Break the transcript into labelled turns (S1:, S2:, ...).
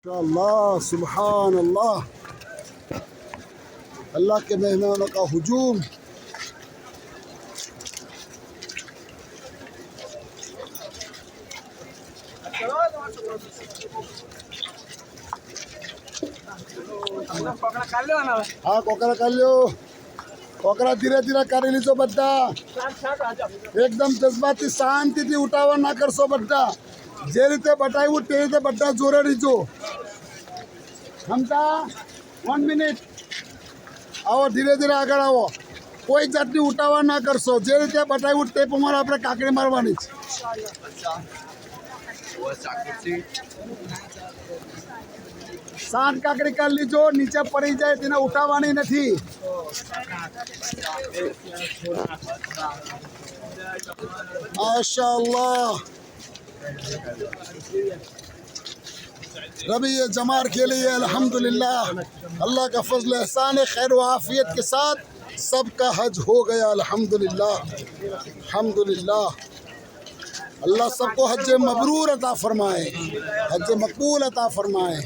S1: अल्लाह सुबहान अल्लाह, अल्लाह के मेहमानों का हुजूम। हाँ कोकरा कर लो, कोकरा धीरे धीरे कर लीजो बद्दा, एकदम जज्बाती शांति थी उठावा ना करसो बड्डा, जे रीते बटाव्યું તે રીતે બટ્ટા જોરે રીજો સમતા 1 મિનિટ आओ धीरे धीरे આગળ આવો, કોઈ જાતની ઉતાવળ ના કરશો, જે રીતે બતાવ્યું તે પ્રમાણે આપણે કાકડી મારવાની છે। સાત કાકડી કરી લીજો, નીચે પડી જાય તેને ઉઠાવવાની નથી। माशाअल्लाह रबी जमार के लिए अल्हम्दुलिल्लाह, अल्लाह का फजल एहसान खैर व आफियत के साथ सबका हज हो गया अल्हम्दुलिल्लाह। अल्हम्दुलिल्लाह, अल्लाह सबको हज मबरूर अता फरमाए, हज मकबूल अता फरमाए।